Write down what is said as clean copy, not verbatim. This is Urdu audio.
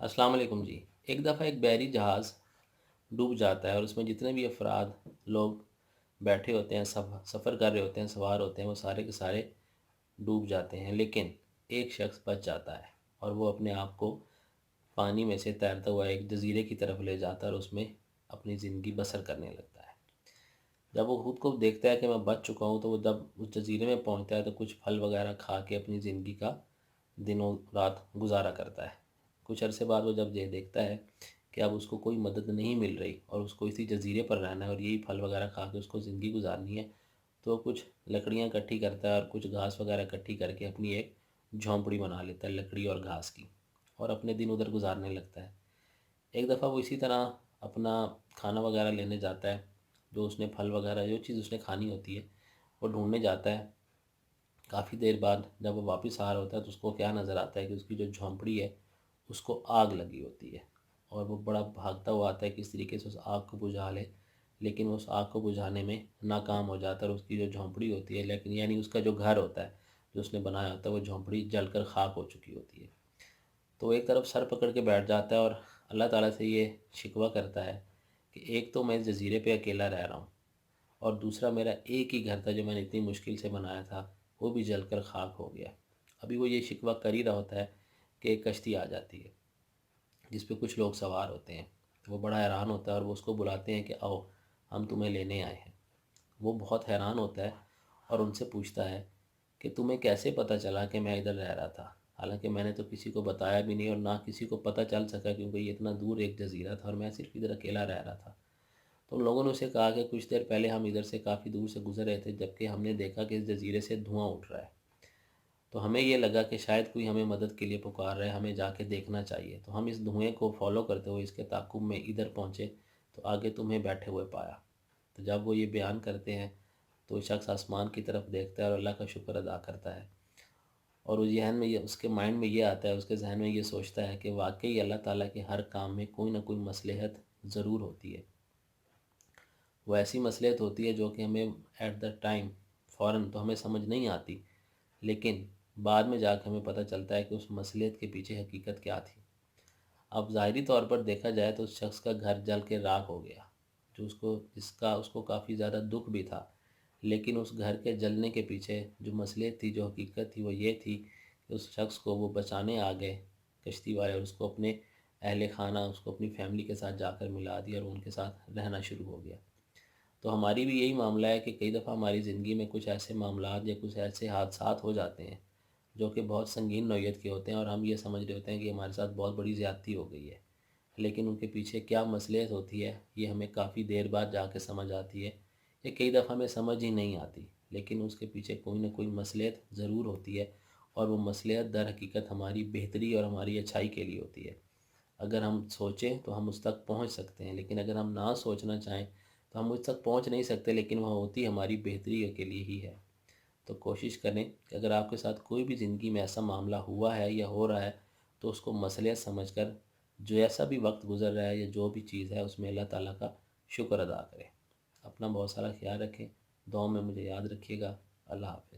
السلام علیکم جی۔ ایک دفعہ ایک بحری جہاز ڈوب جاتا ہے اور اس میں جتنے بھی افراد لوگ بیٹھے ہوتے ہیں، سفر کر رہے ہوتے ہیں، سوار ہوتے ہیں، وہ سارے کے سارے ڈوب جاتے ہیں، لیکن ایک شخص بچ جاتا ہے اور وہ اپنے آپ کو پانی میں سے تیرتا ہوا ایک جزیرے کی طرف لے جاتا ہے اور اس میں اپنی زندگی بسر کرنے لگتا ہے۔ جب وہ خود کو دیکھتا ہے کہ میں بچ چکا ہوں، تو وہ جب اس جزیرے میں پہنچتا ہے تو کچھ پھل وغیرہ کھا کے اپنی زندگی کا دنوں رات گزارا کرتا ہے۔ کچھ عرصے بعد وہ جب یہ دیکھتا ہے کہ اب اس کو کوئی مدد نہیں مل رہی اور اس کو اسی جزیرے پر رہنا ہے اور یہی پھل وغیرہ کھا کے اس کو زندگی گزارنی ہے، تو وہ کچھ لکڑیاں اکٹھی کرتا ہے اور کچھ گھاس وغیرہ اکٹھی کر کے اپنی ایک جھونپڑی بنا لیتا ہے لکڑی اور گھاس کی، اور اپنے دن ادھر گزارنے لگتا ہے۔ ایک دفعہ وہ اسی طرح اپنا کھانا وغیرہ لینے جاتا ہے، جو اس نے پھل وغیرہ جو چیز اس نے کھانی ہوتی ہے وہ ڈھونڈنے جاتا ہے۔ کافی دیر بعد جب وہ واپس آ رہا ہوتا ہے تو اس کو کیا نظر آتا ہے کہ اس کی جو جھونپڑی ہے اس کو آگ لگی ہوتی ہے، اور وہ بڑا بھاگتا ہوا آتا ہے کہ اس طریقے سے اس آگ کو بجھا لے، لیکن وہ اس آگ کو بجھانے میں ناکام ہو جاتا ہے، اور اس کی جو جھونپڑی ہوتی ہے، لیکن یعنی اس کا جو گھر ہوتا ہے جو اس نے بنایا ہوتا ہے، وہ جھونپڑی جل کر خاک ہو چکی ہوتی ہے۔ تو وہ ایک طرف سر پکڑ کے بیٹھ جاتا ہے اور اللہ تعالیٰ سے یہ شکوہ کرتا ہے کہ ایک تو میں اس جزیرے پہ اکیلا رہ رہا ہوں، اور دوسرا میرا ایک ہی گھر تھا جو میں نے اتنی مشکل سے بنایا تھا، وہ بھی جل کر خاک ہو گیا۔ ابھی وہ یہ شکوہ کر ہی رہا ہوتا ہے کہ ایک کشتی آ جاتی ہے جس پہ کچھ لوگ سوار ہوتے ہیں۔ وہ بڑا حیران ہوتا ہے اور وہ اس کو بلاتے ہیں کہ آؤ، ہم تمہیں لینے آئے ہیں۔ وہ بہت حیران ہوتا ہے اور ان سے پوچھتا ہے کہ تمہیں کیسے پتہ چلا کہ میں ادھر رہ رہا تھا، حالانکہ میں نے تو کسی کو بتایا بھی نہیں اور نہ کسی کو پتہ چل سکا، کیونکہ یہ اتنا دور ایک جزیرہ تھا اور میں صرف ادھر اکیلا رہ رہا تھا۔ تو ان لوگوں نے اسے کہا کہ کچھ دیر پہلے ہم ادھر سے کافی دور سے گزر رہے تھے، جبکہ ہم نے دیکھا کہ اس جزیرے سے دھواں اٹھ رہا ہے، تو ہمیں یہ لگا کہ شاید کوئی ہمیں مدد کے لیے پکار رہا ہے، ہمیں جا کے دیکھنا چاہیے۔ تو ہم اس دھوئیں کو فالو کرتے ہوئے اس کے تعاقب میں ادھر پہنچے تو آگے تمہیں بیٹھے ہوئے پایا۔ تو جب وہ یہ بیان کرتے ہیں تو شخص آسمان کی طرف دیکھتا ہے اور اللہ کا شکر ادا کرتا ہے، اور اس ذہن میں یہ اس کے مائنڈ میں یہ آتا ہے، اس کے ذہن میں یہ سوچتا ہے کہ واقعی اللہ تعالیٰ کے ہر کام میں کوئی نہ کوئی مصلحت ضرور ہوتی ہے۔ وہ ایسی مصلحت ہوتی ہے جو کہ ہمیں ایٹ دا ٹائم فوراً تو ہمیں سمجھ نہیں آتی، لیکن بعد میں جا کے ہمیں پتہ چلتا ہے کہ اس مصلحت کے پیچھے حقیقت کیا تھی۔ اب ظاہری طور پر دیکھا جائے تو اس شخص کا گھر جل کے راکھ ہو گیا، جو اس کو کافی زیادہ دکھ بھی تھا، لیکن اس گھر کے جلنے کے پیچھے جو مصلحت تھی، جو حقیقت تھی، وہ یہ تھی کہ اس شخص کو وہ بچانے آ گئے کشتی والے، اور اس کو اپنے اہل خانہ، اس کو اپنی فیملی کے ساتھ جا کر ملا دیا اور ان کے ساتھ رہنا شروع ہو گیا۔ تو ہماری بھی یہی معاملہ ہے کہ کئی دفعہ ہماری زندگی میں کچھ ایسے معاملات یا کچھ ایسے حادثات ہو جاتے ہیں جو کہ بہت سنگین نوعیت کے ہوتے ہیں، اور ہم یہ سمجھ رہے ہوتے ہیں کہ ہمارے ساتھ بہت بڑی زیادتی ہو گئی ہے، لیکن ان کے پیچھے کیا مصلحت ہوتی ہے یہ ہمیں کافی دیر بعد جا کے سمجھ آتی ہے، یا کئی دفعہ ہمیں سمجھ ہی نہیں آتی، لیکن اس کے پیچھے کوئی نہ کوئی مصلحت ضرور ہوتی ہے، اور وہ مصلحت در حقیقت ہماری بہتری اور ہماری اچھائی کے لیے ہوتی ہے۔ اگر ہم سوچیں تو ہم اس تک پہنچ سکتے ہیں، لیکن اگر ہم نہ سوچنا چاہیں تو ہم اس تک پہنچ نہیں سکتے، لیکن وہ ہوتی ہماری بہتری کے لیے ہی ہے۔ تو کوشش کریں کہ اگر آپ کے ساتھ کوئی بھی زندگی میں ایسا معاملہ ہوا ہے یا ہو رہا ہے تو اس کو مصلحت سمجھ کر جو ایسا بھی وقت گزر رہا ہے یا جو بھی چیز ہے اس میں اللہ تعالیٰ کا شکر ادا کریں۔ اپنا بہت سارا خیال رکھیں، دعاؤں میں مجھے یاد رکھیے گا۔ اللہ حافظ۔